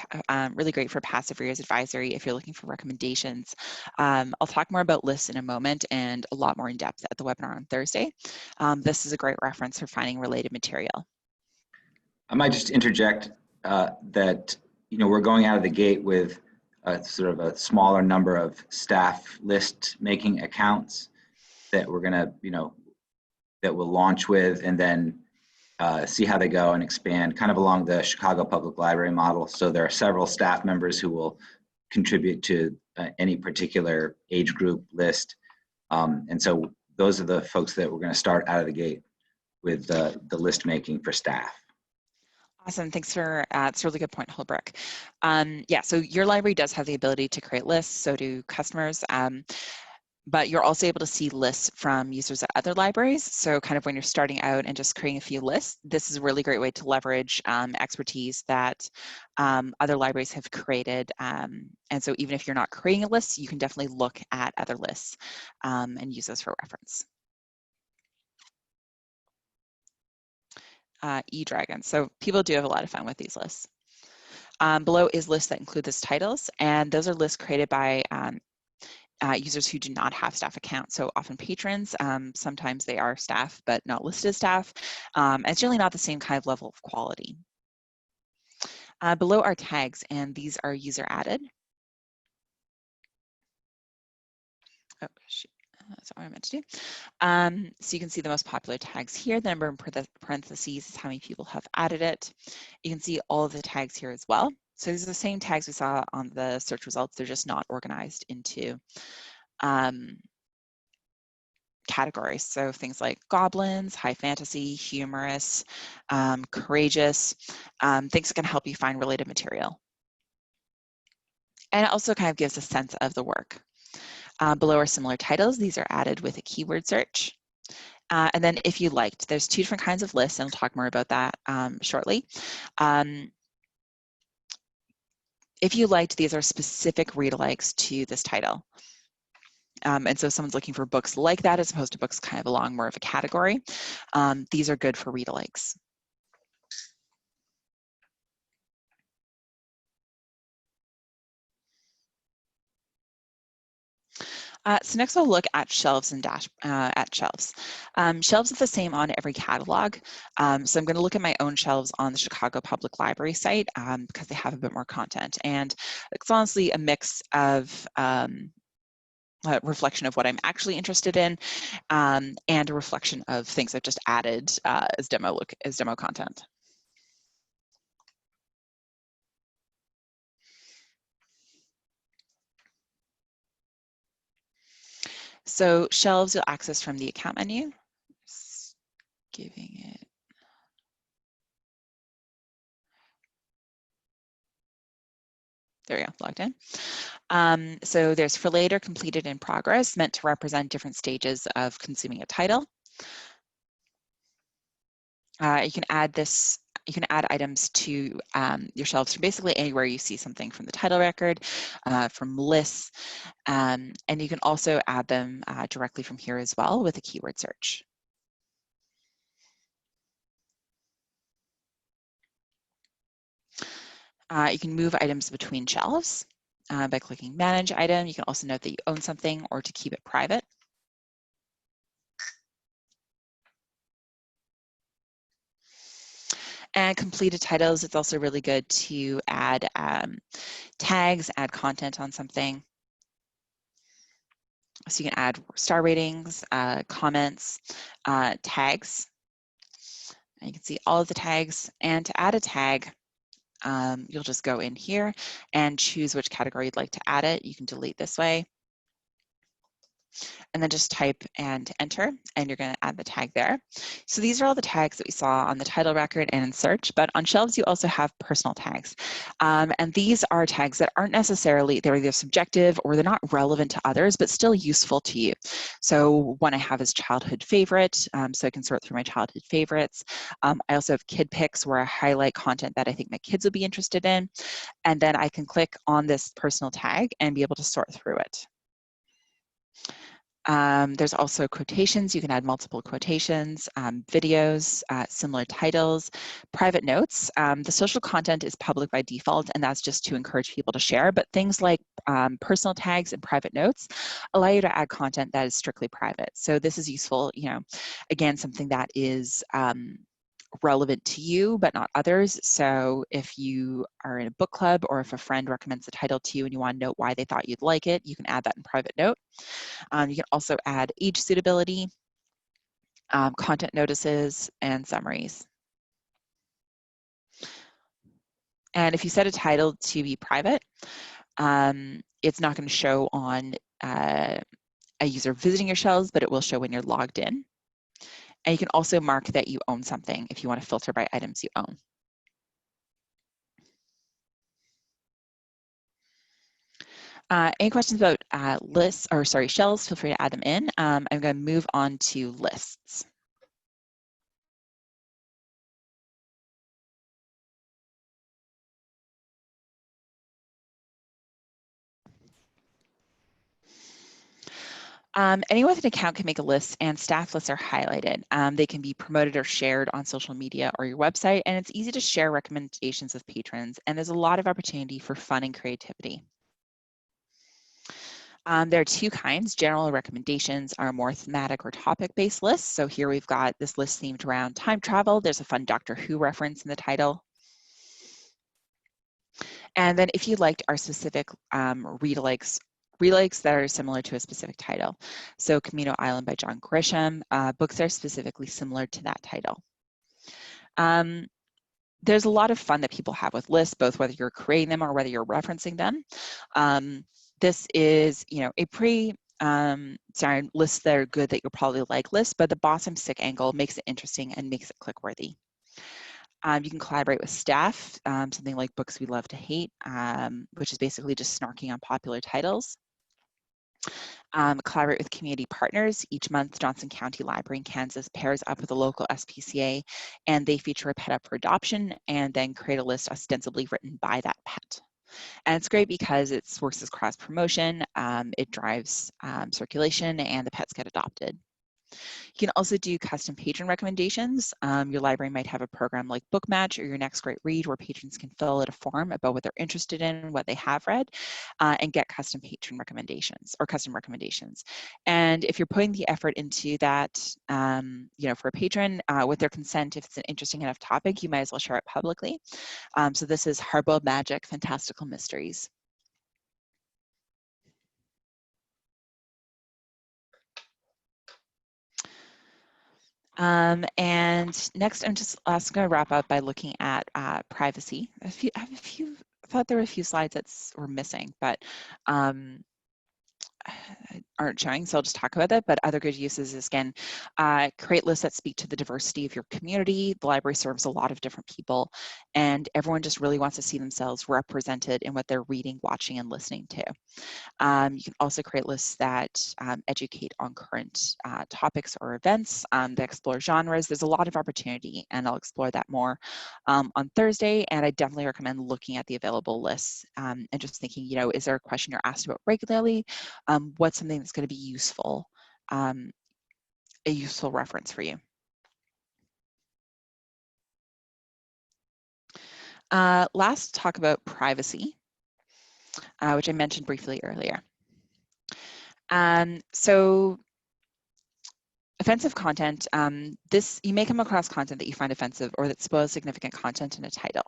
great for passive readers advisory if you're looking for recommendations. I'll talk more about lists in a moment and a lot more in depth at the webinar on Thursday. This is a great reference for finding related material. I might just interject that we're going out of the gate with sort of a smaller number of staff list making accounts that we're gonna that we'll launch with, and then see how they go and expand kind of along the Chicago Public Library model. So there are several staff members who will contribute to any particular age group list. And so those are the folks that we're going to start out of the gate with the list making for staff. Awesome, thanks for, it's a really good point, Holbrook. Yeah, so your library does have the ability to create lists, so do customers. But you're also able to see lists from users at other libraries. So kind of when you're starting out and just creating a few lists, this is a really great way to leverage expertise that other libraries have created. And so even if you're not creating a list, you can definitely look at other lists and use those for reference. eDragon. So people do have a lot of fun with these lists. Below is lists that include these titles, and those are lists created by users who do not have staff accounts, so often patrons. Sometimes they are staff, but not listed as staff. It's generally not the same kind of level of quality. Below are tags, and these are user added. Oh, shoot. That's not what I meant to do. So you can see the most popular tags here. The number in parentheses is how many people have added it. You can see all of the tags here as well. So these are the same tags we saw on the search results. They're just not organized into categories. So things like goblins, high fantasy, humorous, courageous, things that can help you find related material. And it also kind of gives a sense of the work. Below are similar titles. These are added with a keyword search. And then if you liked, there's two different kinds of lists, and I'll talk more about that shortly. If you liked, these are specific read-alikes to this title. And so if someone's looking for books like that as opposed to books kind of along more of a category, these are good for read-alikes. So next we'll look at shelves and shelves. Shelves are the same on every catalog. So I'm going to look at my own shelves on the Chicago Public Library site because they have a bit more content. And it's honestly a mix of a reflection of what I'm actually interested in and a reflection of things I've just added as demo content. So shelves you'll access from the account menu. Just giving it. There we go, logged in. So there's for later, completed, in progress, meant to represent different stages of consuming a title. You can add this. You can add items to your shelves from basically anywhere you see something from the title record, from lists, and you can also add them directly from here as well with a keyword search. You can move items between shelves by clicking Manage Item. You can also note that you own something or to keep it private. And completed titles, it's also really good to add tags, add content on something. So you can add star ratings, comments, tags. And you can see all of the tags. And to add a tag, you'll just go in here and choose which category you'd like to add it. You can delete this way. And then just type and enter, and you're going to add the tag there. So these are all the tags that we saw on the title record and in search, but on shelves you also have personal tags. And these are tags that aren't necessarily, they're either subjective or they're not relevant to others, but still useful to you. So one I have is childhood favorite, so I can sort through my childhood favorites. I also have kid picks where I highlight content that I think my kids would be interested in. And then I can click on this personal tag and be able to sort through it. There's also quotations. You can add multiple quotations, videos, similar titles, private notes. The social content is public by default, and that's just to encourage people to share. But things like personal tags and private notes allow you to add content that is strictly private. So this is useful, you know, again, something that is relevant to you but not others. So if you are in a book club or if a friend recommends a title to you and you want to note why they thought you'd like it, you can add that in private note. You can also add age suitability, content notices, and summaries. And if you set a title to be private, it's not going to show on a user visiting your shelves, but it will show when you're logged in. And you can also mark that you own something if you want to filter by items you own. Any questions about lists, or sorry, shelves, feel free to add them in. I'm going to move on to lists. Anyone with an account can make a list, and staff lists are highlighted. They can be promoted or shared on social media or your website, and it's easy to share recommendations with patrons, and there's a lot of opportunity for fun and creativity. There are two kinds. General recommendations are more thematic or topic-based lists. So here we've got this list themed around time travel. There's a fun Doctor Who reference in the title. And then if you liked our specific read-alikes that are similar to a specific title. So Camino Island by John Grisham, books that are specifically similar to that title. there's a lot of fun that people have with lists, both whether you're creating them or whether you're referencing them. This is, you know, a sorry, lists that are good that you'll probably like lists, but the bottom stick angle makes it interesting and makes it click-worthy. You can collaborate with staff, something like Books We Love to Hate, which is basically just snarking on popular titles. Collaborate with community partners. Each month, Johnson County Library in Kansas pairs up with a local SPCA, and they feature a pet up for adoption and then create a list ostensibly written by that pet. And it's great because it works as cross promotion, it drives circulation, and the pets get adopted. You can also do custom patron recommendations. Your library might have a program like Book Match or Your Next Great Read where patrons can fill out a form about what they're interested in, what they have read, and get custom patron recommendations or custom recommendations. And if you're putting the effort into that, you know, for a patron, with their consent, if it's an interesting enough topic, you might as well share it publicly. So this is Hardboiled Magic, Fantastical Mysteries. And next, I'm just also going to wrap up by looking at privacy. I thought there were a few slides that were missing, but aren't showing, so I'll just talk about that. But other good uses is, again, create lists that speak to the diversity of your community. The library serves a lot of different people, and everyone just really wants to see themselves represented in what they're reading, watching, and listening to. You can also create lists that educate on current topics or events, that explore genres. There's a lot of opportunity, and I'll explore that more on Thursday. And I definitely recommend looking at the available lists and just thinking, you know, is there a question you're asked about regularly? What's something that's going to be useful, a useful reference for you? Last, talk about privacy, which I mentioned briefly earlier. So offensive content, you may come across content that you find offensive or that spoils significant content in a title.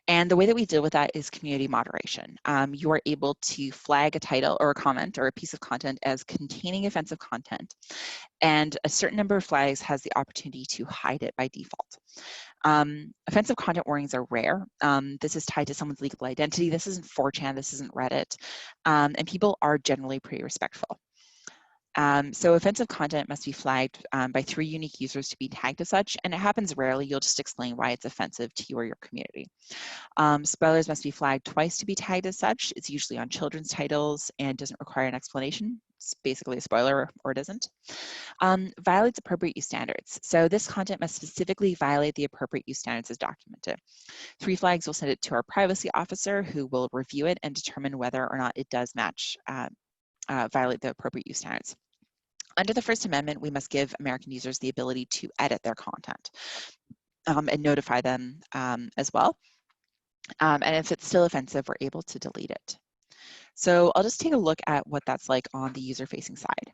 And the way that we deal with that is community moderation. You are able to flag a title or a comment or a piece of content as containing offensive content, and a certain number of flags has the opportunity to hide it by default. Offensive content warnings are rare. This is tied to someone's legal identity. This isn't 4chan, this isn't Reddit, and people are generally pretty respectful. So offensive content must be flagged by 3 unique users to be tagged as such, and it happens rarely. You'll just explain why it's offensive to you or your community. Spoilers must be flagged twice to be tagged as such. It's usually on children's titles and doesn't require an explanation. It's basically a spoiler or it isn't. Violates appropriate use standards. So this content must specifically violate the appropriate use standards as documented. 3 flags will send it to our privacy officer, who will review it and determine whether or not it does match, violate the appropriate use standards. Under the First Amendment, we must give American users the ability to edit their content and notify them as well. And if it's still offensive, we're able to delete it. So I'll just take a look at what that's like on the user-facing side.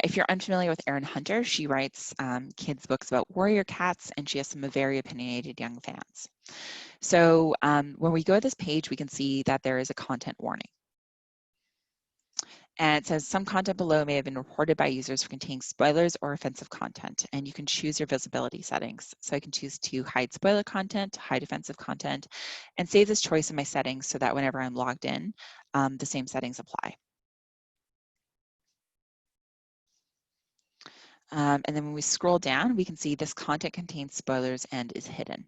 If you're unfamiliar with Erin Hunter, she writes kids' books about warrior cats, and she has some very opinionated young fans. So when we go to this page, we can see that there is a content warning. And it says some content below may have been reported by users for containing spoilers or offensive content, and you can choose your visibility settings. So I can choose to hide spoiler content, hide offensive content, and save this choice in my settings so that whenever I'm logged in, the same settings apply. And then when we scroll down, we can see this content contains spoilers and is hidden,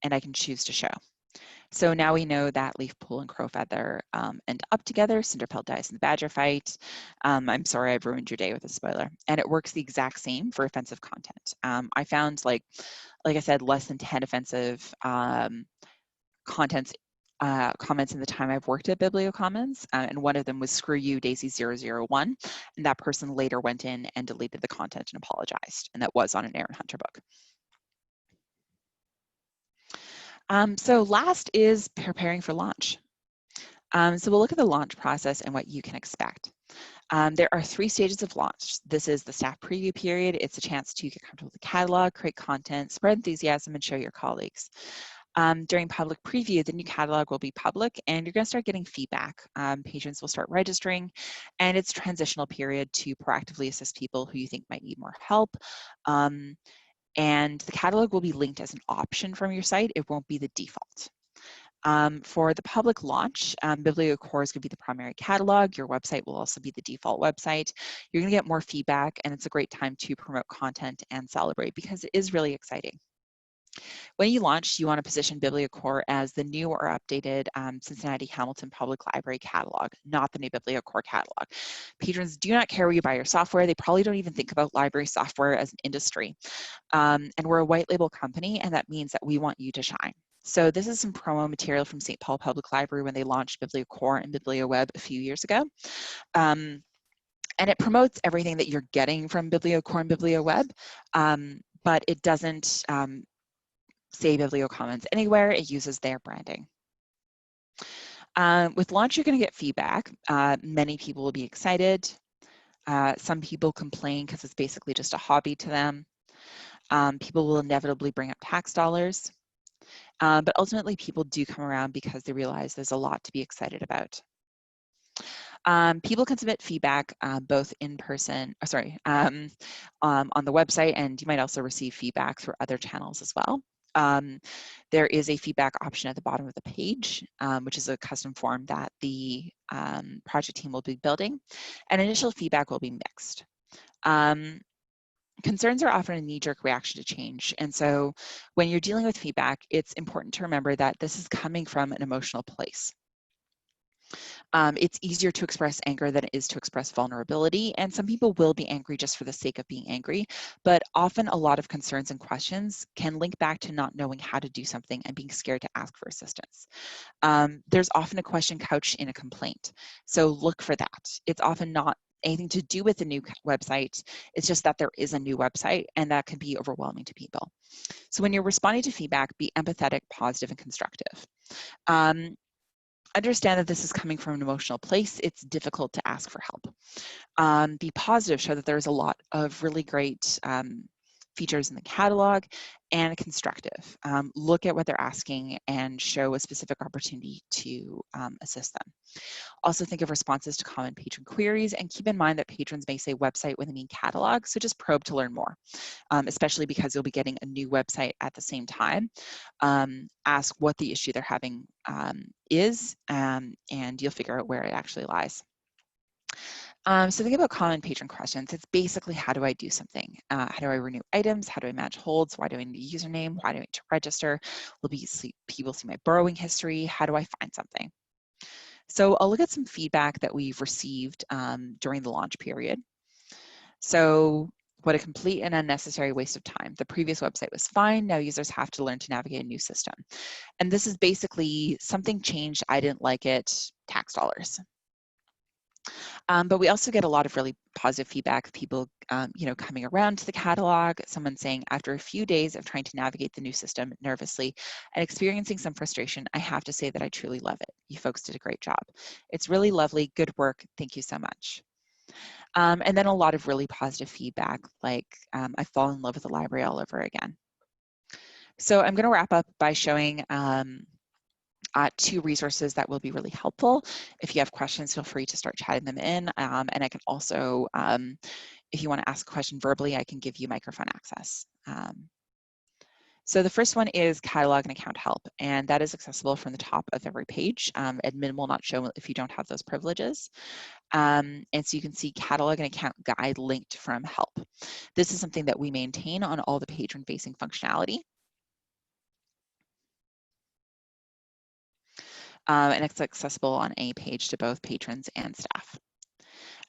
and I can choose to show. So now we know that Leafpool and Crowfeather end up together. Cinderpelt dies in the badger fight. I'm sorry I've ruined your day with a spoiler. And it works the exact same for offensive content. I found, like I said, less than 10 offensive comments in the time I've worked at BiblioCommons, and one of them was "Screw You, Daisy001," and that person later went in and deleted the content and apologized, and that was on an Erin Hunter book. So last is preparing for launch. So we'll look at the launch process and what you can expect. There are 3 stages of launch. This is the staff preview period. It's a chance to get comfortable with the catalog, create content, spread enthusiasm, and show your colleagues. During public preview, the new catalog will be public and you're going to start getting feedback. Patrons will start registering, and it's a transitional period to proactively assist people who you think might need more help. And the catalog will be linked as an option from your site. It won't be the default. For the public launch, BiblioCore is going to be the primary catalog. Your website will also be the default website. You're going to get more feedback, and it's a great time to promote content and celebrate because it is really exciting. When you launch, you want to position BiblioCore as the new or updated Cincinnati-Hamilton Public Library catalog, not the new BiblioCore catalog. Patrons do not care where you buy your software. They probably don't even think about library software as an industry. And we're a white label company, and that means that we want you to shine. So this is some promo material from St. Paul Public Library when they launched BiblioCore and BiblioWeb a few years ago. And it promotes everything that you're getting from BiblioCore and BiblioWeb, but it doesn't say BiblioCommons anywhere. It uses their branding. With launch, you're going to get feedback. Many people will be excited. Some people complain because it's basically just a hobby to them. People will inevitably bring up tax dollars. But ultimately, people do come around because they realize there's a lot to be excited about. People can submit feedback both in person, on the website, and you might also receive feedback through other channels as well. There is a feedback option at the bottom of the page, which is a custom form that the project team will be building, and initial feedback will be mixed. Concerns are often a knee-jerk reaction to change, and so when you're dealing with feedback, it's important to remember that this is coming from an emotional place. It's easier to express anger than it is to express vulnerability, and some people will be angry just for the sake of being angry, but often a lot of concerns and questions can link back to not knowing how to do something and being scared to ask for assistance. There's often a question couched in a complaint, so look for that. It's often not anything to do with the new website. It's just that there is a new website, and that can be overwhelming to people. So when you're responding to feedback, be empathetic, positive, and constructive. Understand that this is coming from an emotional place. It's difficult to ask for help. Be positive, show that there's a lot of really great features in the catalog, and constructive. Look at what they're asking and show a specific opportunity to assist them. Also think of responses to common patron queries, and keep in mind that patrons may say website when they mean catalog, so just probe to learn more, especially because you'll be getting a new website at the same time. Ask what the issue they're having is, and you'll figure out where it actually lies. So think about common patron questions. It's basically, how do I do something? How do I renew items? How do I manage holds? Why do I need a username? Why do I need to register? Will people see my borrowing history? How do I find something? So I'll look at some feedback that we've received during the launch period. So what a complete and unnecessary waste of time. The previous website was fine. Now users have to learn to navigate a new system. And this is basically something changed. I didn't like it, tax dollars. But we also get a lot of really positive feedback, people coming around to the catalog, someone saying, after a few days of trying to navigate the new system nervously and experiencing some frustration, I have to say that I truly love it. You folks did a great job. It's really lovely, good work, thank you so much. And then a lot of really positive feedback, like I fall in love with the library all over again. So I'm going to wrap up by showing 2 resources that will be really helpful. If you have questions, feel free to start chatting them in. And I can also, if you want to ask a question verbally, I can give you microphone access. So the first one is Catalog and Account Help, and that is accessible from the top of every page. Admin will not show if you don't have those privileges. And so you can see Catalog and Account Guide linked from Help. This is something that we maintain on all the patron-facing functionality. And it's accessible on any page to both patrons and staff.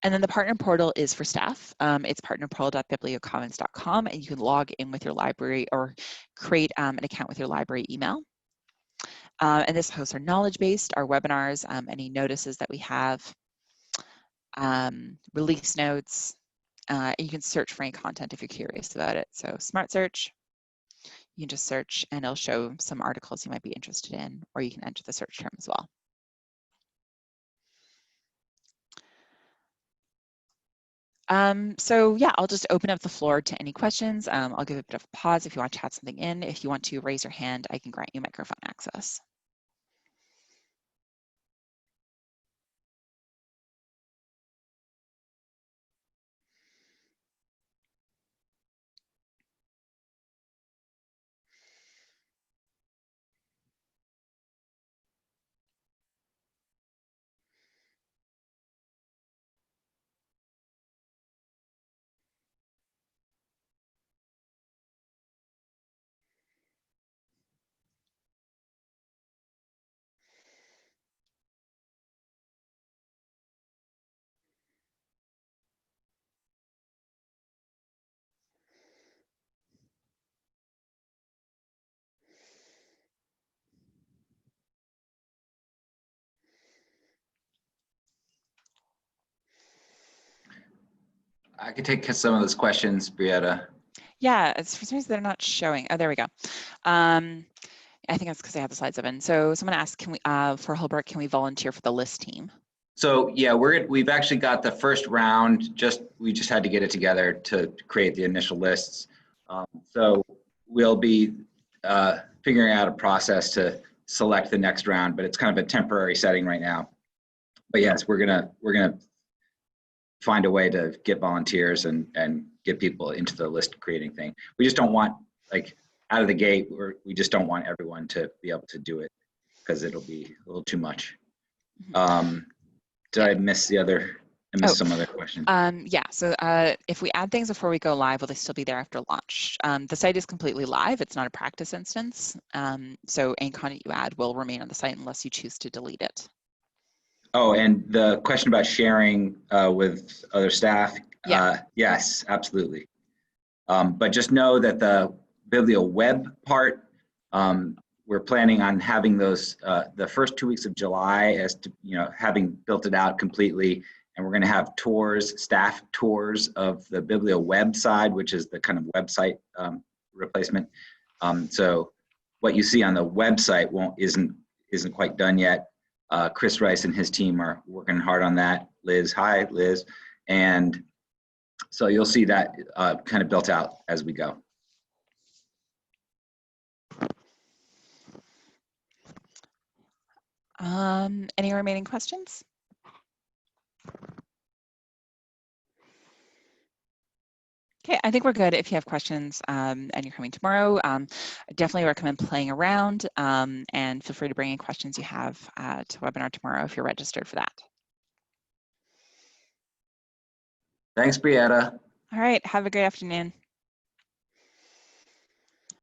And then the partner portal is for staff. It's partnerportal.bibliocommons.com, and you can log in with your library or create an account with your library email. And this hosts our knowledge base, our webinars, any notices that we have, release notes. And you can search for any content if you're curious about it. So Smart Search, you can just search and it'll show some articles you might be interested in, or you can enter the search term as well. So yeah, I'll just open up the floor to any questions. I'll give a bit of a pause if you want to chat something in. If you want to raise your hand, I can grant you microphone access. I could take some of those questions, Brietta. Yeah, it's for some reason they're not showing. Oh, there we go. I think that's because I have the slides open. So someone asked, can we, for Holbrook, can we volunteer for the list team? So yeah, we've actually got the first round. We just had to get it together to create the initial lists. So we'll be figuring out a process to select the next round, but it's kind of a temporary setting right now. But yes, we're gonna find a way to get volunteers and get people into the list creating thing. We just don't want, like, out of the gate, we just don't want everyone to be able to do it because it'll be a little too much. Did I miss the other? I missed some other question. Yeah, so if we add things before we go live, will they still be there after launch? The site is completely live. It's not a practice instance. So any content you add will remain on the site unless you choose to delete it. Oh, and the question about sharing with other staff. Yeah. Yes, absolutely. But just know that the Biblio web part, we're planning on having those the first 2 weeks of July as to, having built it out completely. And we're going to have tours, staff tours of the Biblio website, which is the kind of website replacement. So what you see on the website isn't quite done yet. Chris Rice and his team are working hard on that. Liz, hi, Liz. And so you'll see that kind of built out as we go. Any remaining questions? Okay, I think we're good. If you have questions and you're coming tomorrow, I definitely recommend playing around and feel free to bring in questions you have to webinar tomorrow if you're registered for that. Thanks, Brietta. All right, have a great afternoon.